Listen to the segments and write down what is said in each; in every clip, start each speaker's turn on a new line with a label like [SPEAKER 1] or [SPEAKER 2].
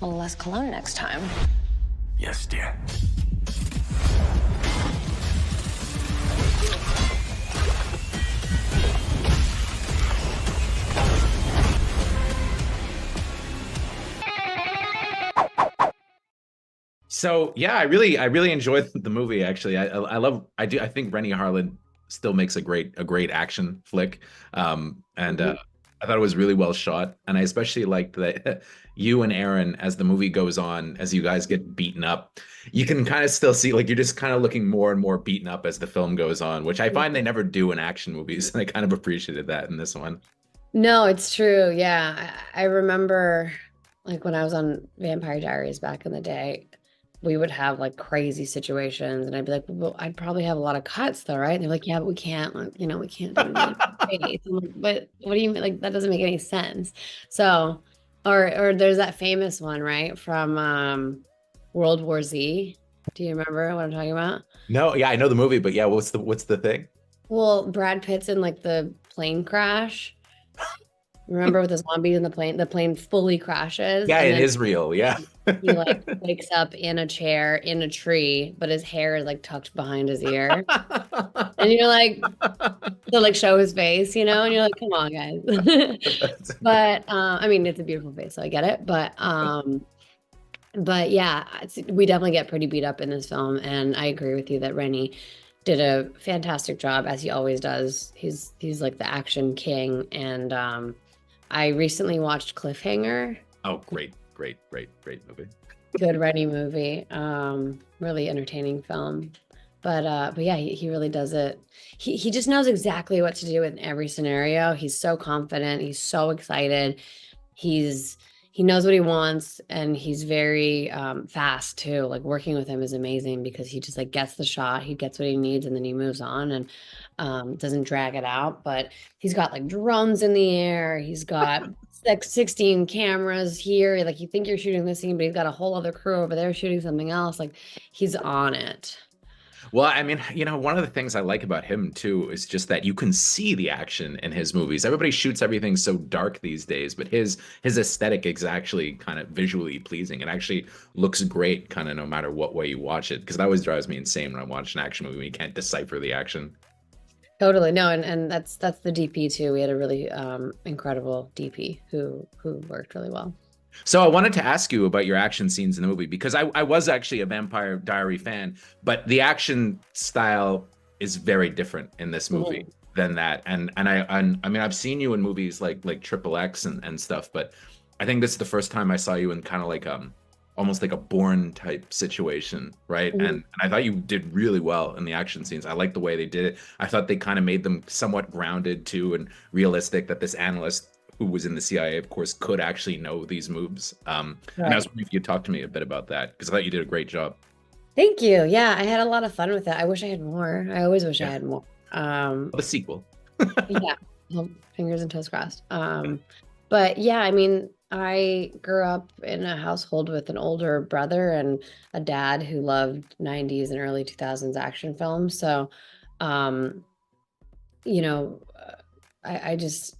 [SPEAKER 1] A little less cologne next time.
[SPEAKER 2] Yes, dear.
[SPEAKER 3] So yeah, I really enjoyed the movie. Actually, I think Renny Harlin still makes a great action flick, and I thought it was really well shot, and I especially liked that you and Aaron, as the movie goes on, as you guys get beaten up, you can kind of still see like you're just kind of looking more and more beaten up as the film goes on, which I find they never do in action movies, and I kind of appreciated that in this one.
[SPEAKER 4] No, it's true. Yeah. I remember like when I was on Vampire Diaries back in the day, we would have like crazy situations and I'd be like, well, I'd probably have a lot of cuts though, right? And they're like, yeah, but we can't, like, we can't do it. I'm like, but what do you mean? Like, that doesn't make any sense. So, or there's that famous one, right? From World War Z. Do you remember what I'm talking about?
[SPEAKER 3] No, yeah, I know the movie, but yeah, what's the thing?
[SPEAKER 4] Well, Brad Pitt's in like the plane crash. Remember with the zombies in the plane fully crashes.
[SPEAKER 3] Yeah,
[SPEAKER 4] And
[SPEAKER 3] in
[SPEAKER 4] then
[SPEAKER 3] Israel, yeah.
[SPEAKER 4] he like wakes up in a chair in a tree, but his hair is like tucked behind his ear. And you're like, to like show his face, and you're like, come on, guys. But I mean, it's a beautiful face, so I get it. But yeah, we definitely get pretty beat up in this film, and I agree with you that Rennie did a fantastic job, as he always does. He's like the action king, and I recently watched Cliffhanger.
[SPEAKER 3] Oh, great movie.
[SPEAKER 4] Good Rennie movie. Really entertaining film. But yeah, he really does it. He just knows exactly what to do in every scenario. He's so confident. He's so excited. He knows what he wants, and he's very fast too. Like working with him is amazing because he just like gets the shot, he gets what he needs, and then he moves on and doesn't drag it out. But he's got like drones in the air. He's got like 16 cameras here. Like you think you're shooting this scene, but he's got a whole other crew over there shooting something else. Like he's on it.
[SPEAKER 3] Well, I mean, one of the things I like about him too is just that you can see the action in his movies. Everybody shoots everything so dark these days, but his aesthetic is actually kind of visually pleasing. It actually looks great, kind of no matter what way you watch it, because that always drives me insane when I watch an action movie when you can't decipher the action.
[SPEAKER 4] Totally. No, and that's the DP too. We had a really incredible DP who worked really well.
[SPEAKER 3] So I wanted to ask you about your action scenes in the movie, because I was actually a Vampire Diary fan, but the action style is very different in this movie than that. And I mean, I've seen you in movies like Triple X and stuff, but I think this is the first time I saw you in kind of like almost like a Bourne type situation, right? And I thought you did really well in the action scenes. I liked the way they did it. I thought they kind of made them somewhat grounded too and realistic, that this analyst who was in the CIA, of course, could actually know these moves. And I was wondering if you'd talk to me a bit about that, because I thought you did a great job.
[SPEAKER 4] Thank you. Yeah, I had a lot of fun with it. I wish I had more. I always wish I had more.
[SPEAKER 3] The sequel.
[SPEAKER 4] Yeah, well, fingers and toes crossed. But yeah, I mean, I grew up in a household with an older brother and a dad who loved 90s and early 2000s action films. So, you know, I just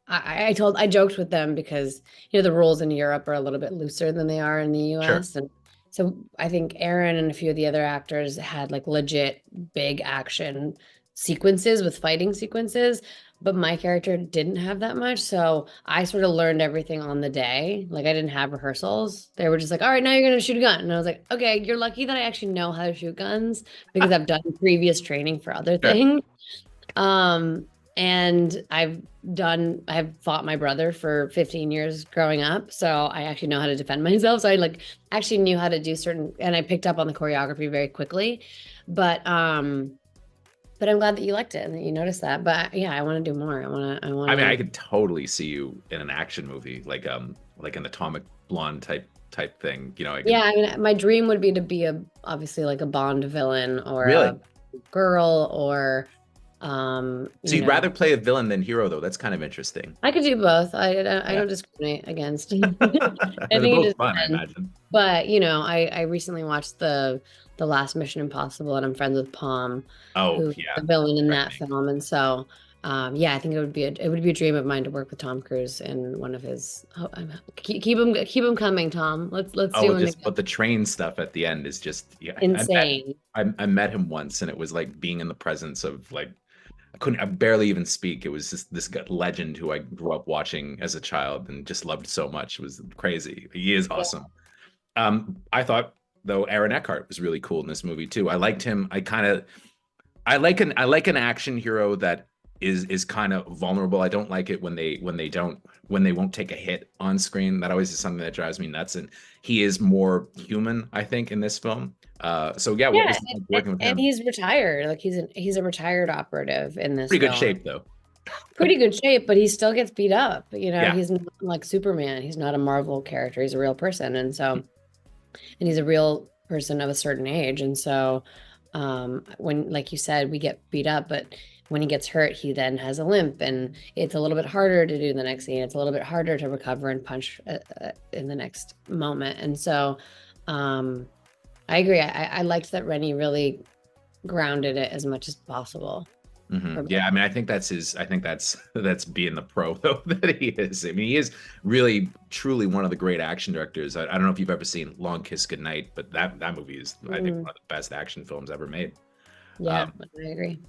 [SPEAKER 4] I joked with them because the rules in Europe are a little bit looser than they are in the US.
[SPEAKER 3] Sure.
[SPEAKER 4] And so I think Aaron and a few of the other actors had like legit big action sequences with fighting sequences, but my character didn't have that much. So I sort of learned everything on the day. Like I didn't have rehearsals. They were just like, all right, now you're gonna shoot a gun. And I was like, okay, you're lucky that I actually know how to shoot guns because I've done previous training for other things. And I've fought my brother for 15 years growing up. So I actually know how to defend myself. So I like actually knew how to do and I picked up on the choreography very quickly. But I'm glad that you liked it and that you noticed that. But yeah, I want to do more. I
[SPEAKER 3] mean, I could totally see you in an action movie, like an Atomic Blonde type thing.
[SPEAKER 4] Yeah, I mean, my dream would be to be obviously like a Bond villain or
[SPEAKER 3] Really?
[SPEAKER 4] a girl or
[SPEAKER 3] So you'd rather play a villain than hero, though. That's kind of interesting.
[SPEAKER 4] I could do both. I don't discriminate against. I
[SPEAKER 3] They're
[SPEAKER 4] think it
[SPEAKER 3] both
[SPEAKER 4] just
[SPEAKER 3] fun, I
[SPEAKER 4] depends.
[SPEAKER 3] imagine.
[SPEAKER 4] But I recently watched the last Mission Impossible, and I'm friends with Palm,
[SPEAKER 3] Oh,
[SPEAKER 4] who's
[SPEAKER 3] yeah.
[SPEAKER 4] the villain in that
[SPEAKER 3] Right.
[SPEAKER 4] film, and so Yeah, I think it would be a dream of mine to work with Tom Cruise in one of his. Oh, keep him coming, Tom. Let's do
[SPEAKER 3] Oh,
[SPEAKER 4] one
[SPEAKER 3] just
[SPEAKER 4] together.
[SPEAKER 3] but the train stuff at the end is just, yeah.
[SPEAKER 4] Insane.
[SPEAKER 3] I met him once, and it was like being in the presence of, like, I barely even speak. It was just this legend who I grew up watching as a child and just loved so much. It was crazy. He is
[SPEAKER 4] Yeah.
[SPEAKER 3] awesome. I thought, though, Aaron Eckhart was really cool in this movie too. I liked him. I like an action hero that is kind of vulnerable. I don't like it when they won't take a hit on screen. That always is something that drives me nuts. And he is more human, I think, in this film. So yeah, what
[SPEAKER 4] Yeah,
[SPEAKER 3] was it like working with
[SPEAKER 4] and
[SPEAKER 3] him?
[SPEAKER 4] he's retired. Like he's a retired operative in this
[SPEAKER 3] Pretty good
[SPEAKER 4] film.
[SPEAKER 3] shape, though.
[SPEAKER 4] Pretty good shape, but he still gets beat up.
[SPEAKER 3] Yeah.
[SPEAKER 4] He's not like Superman. He's not a Marvel character. He's a real person, and he's a real person of a certain age. And so, when, like you said, we get beat up, but when he gets hurt, he then has a limp, and it's a little bit harder to do the next scene. It's a little bit harder to recover and punch in the next moment. And so, I agree. I liked that Renny really grounded it as much as possible.
[SPEAKER 3] Yeah, I mean, I think that's being the pro though that he is. I mean, he is really truly one of the great action directors. I don't know if you've ever seen Long Kiss Goodnight, but that movie is, I think, one of the best action films ever made.
[SPEAKER 4] Yeah, I agree.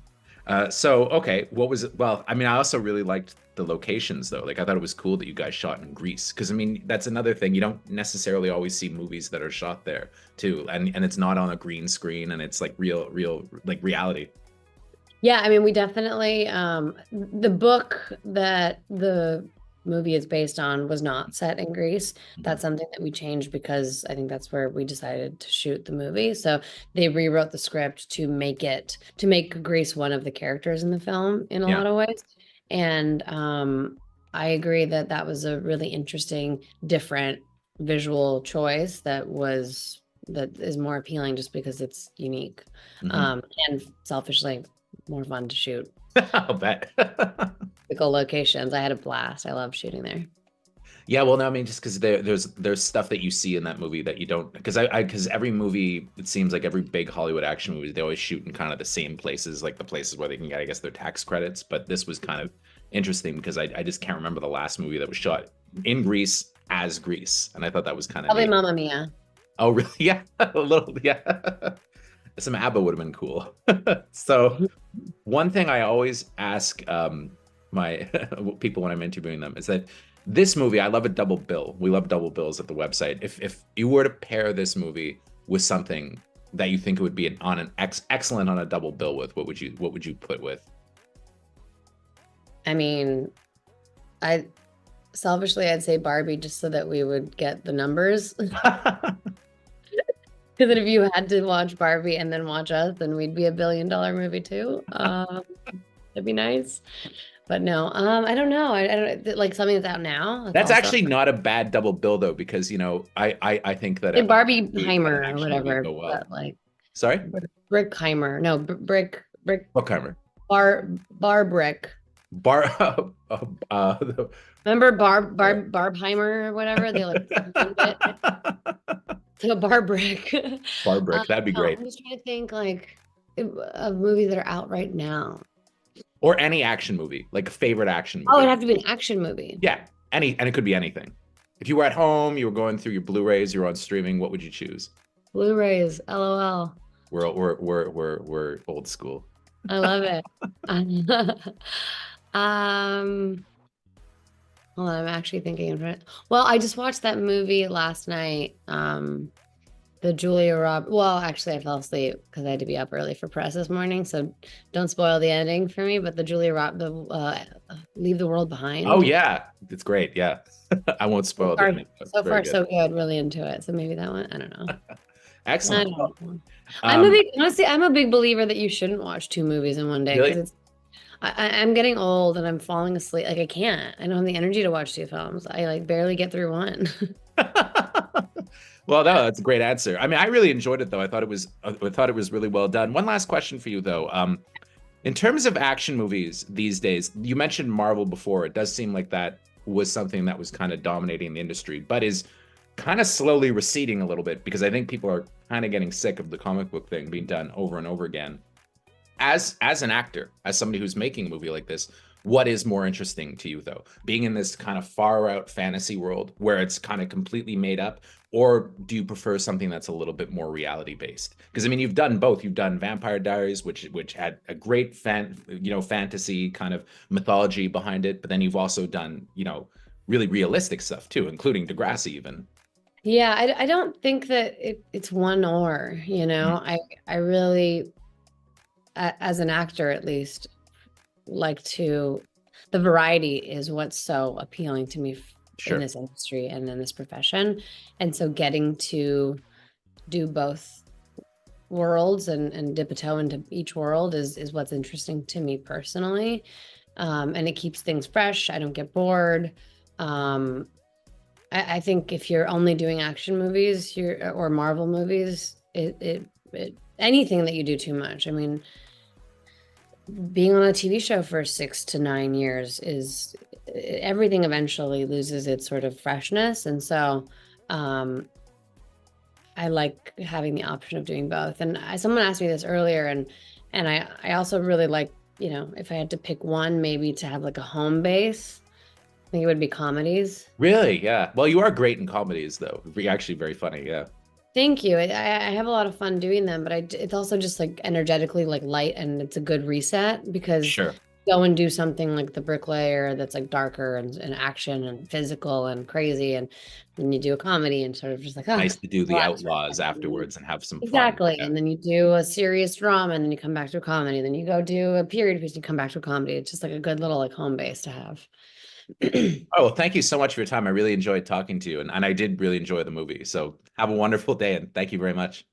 [SPEAKER 3] So okay, what was it? Well, I mean, I also really liked the locations though. Like, I thought it was cool that you guys shot in Greece, because I mean, that's another thing. You don't necessarily always see movies that are shot there too, and it's not on a green screen, and it's like real like reality.
[SPEAKER 4] Yeah, I mean, we definitely the book that the movie is based on was not set in Greece. That's something that we changed because I think that's where we decided to shoot the movie. So they rewrote the script to make Greece one of the characters in the film in a
[SPEAKER 3] Yeah.
[SPEAKER 4] lot of ways. And I agree that that was a really interesting, different visual choice that is more appealing just because it's unique. And selfishly more fun to shoot.
[SPEAKER 3] I'll bet.
[SPEAKER 4] Typical locations. I had a blast. I love shooting there.
[SPEAKER 3] Yeah, well, no, I mean, just because there's stuff that you see in that movie that you don't, because every movie, it seems like every big Hollywood action movie, they always shoot in kind of the same places, like the places where they can get, I guess, their tax credits. But this was kind of interesting because I just can't remember the last movie that was shot in Greece as Greece, and I thought that was kind of
[SPEAKER 4] Probably
[SPEAKER 3] neat.
[SPEAKER 4] Mamma Mia.
[SPEAKER 3] Oh, really? Yeah, a little, yeah. Some ABBA would have been cool. So one thing I always ask my people when I'm interviewing them is that this movie, I love a double bill. We love double bills at the website. If you were to pair this movie with something that you think it would be excellent on a double bill with, what would you put with?
[SPEAKER 4] I mean, selfishly, I'd say Barbie just so that we would get the numbers. Because then if you had to watch Barbie and then watch us, then we'd be $1 billion movie too. That'd be nice. But no, I don't know. I don't like something that's out now.
[SPEAKER 3] That's actually not a bad double bill though, because I think that
[SPEAKER 4] Barbieheimer or whatever. But like,
[SPEAKER 3] sorry,
[SPEAKER 4] Brickheimer. No, brick.
[SPEAKER 3] Brickheimer.
[SPEAKER 4] Bar brick. Remember Barbheimer or whatever? They like so bar brick.
[SPEAKER 3] Bar brick. That'd be great.
[SPEAKER 4] I'm just trying to think like of movies that are out right now.
[SPEAKER 3] Or any action movie, like a favorite action movie.
[SPEAKER 4] Oh, it'd have to be an action movie.
[SPEAKER 3] Yeah, and it could be anything. If you were at home, you were going through your Blu-rays, you were on streaming, what would you choose?
[SPEAKER 4] Blu-rays, LOL.
[SPEAKER 3] We're old school.
[SPEAKER 4] I love it. Hold on, I'm actually thinking of it. Well, I just watched that movie last night. The Julia Roberts. Well, actually, I fell asleep because I had to be up early for press this morning. So don't spoil the ending for me. But the Leave the World Behind.
[SPEAKER 3] Oh yeah, it's great. Yeah, I won't spoil it.
[SPEAKER 4] So far, so good. Really into it. So maybe that one. I don't know.
[SPEAKER 3] Excellent.
[SPEAKER 4] I'm a big believer that you shouldn't watch 2 movies in one day because
[SPEAKER 3] Really?
[SPEAKER 4] I'm getting old and I'm falling asleep. Like I can't. I don't have the energy to watch 2 films. I like barely get through one.
[SPEAKER 3] Well, no, that's a great answer. I mean, I really enjoyed it though. I thought it was really well done. One last question for you though. In terms of action movies these days, you mentioned Marvel before. It does seem like that was something that was kind of dominating the industry, but is kind of slowly receding a little bit because I think people are kind of getting sick of the comic book thing being done over and over again. As an actor, as somebody who's making a movie like this, what is more interesting to you though? Being in this kind of far out fantasy world where it's kind of completely made up, or do you prefer something that's a little bit more reality based? Because I mean, you've done both. You've done Vampire Diaries, which had a great fantasy kind of mythology behind it, but then you've also done, really realistic stuff too, including Degrassi even.
[SPEAKER 4] Yeah, I don't think that it's one or,
[SPEAKER 3] Mhm.
[SPEAKER 4] I really, as an actor at least, like to, the variety is what's so appealing to me in
[SPEAKER 3] Sure.
[SPEAKER 4] this industry and in this profession. And so getting to do both worlds and dip a toe into each world is what's interesting to me personally. And it keeps things fresh. I don't get bored. Um, I think if you're only doing action movies, or Marvel movies, anything that you do too much. I mean, being on a TV show for 6 to 9 years is everything eventually loses its sort of freshness. And so I like having the option of doing both. And someone asked me this earlier, and I also really like, if I had to pick one, maybe to have like a home base, I think it would be comedies.
[SPEAKER 3] Really? Yeah. Well, you are great in comedies though. You're actually very funny. Yeah.
[SPEAKER 4] Thank you. I have a lot of fun doing them, but it's also just like energetically like light, and it's a good reset because
[SPEAKER 3] Sure.
[SPEAKER 4] go and do something like the Bricklayer that's like darker and action and physical and crazy, and then you do a comedy and sort of just like,
[SPEAKER 3] Nice to do the
[SPEAKER 4] relax for a
[SPEAKER 3] Outlaws
[SPEAKER 4] second.
[SPEAKER 3] afterwards and have some fun.
[SPEAKER 4] Exactly.
[SPEAKER 3] Yeah.
[SPEAKER 4] And then you do a serious drama, and then you come back to a comedy, and then you go do a period piece and you come back to a comedy. It's just like a good little like home base to have.
[SPEAKER 3] Oh, well, thank you so much for your time. I really enjoyed talking to you, and I did really enjoy the movie. So have a wonderful day, and thank you very much.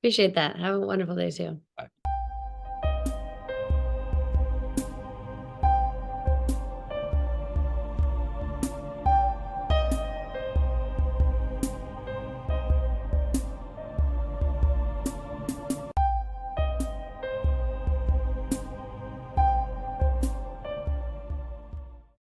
[SPEAKER 4] Appreciate that. Have a wonderful day too.
[SPEAKER 3] Bye.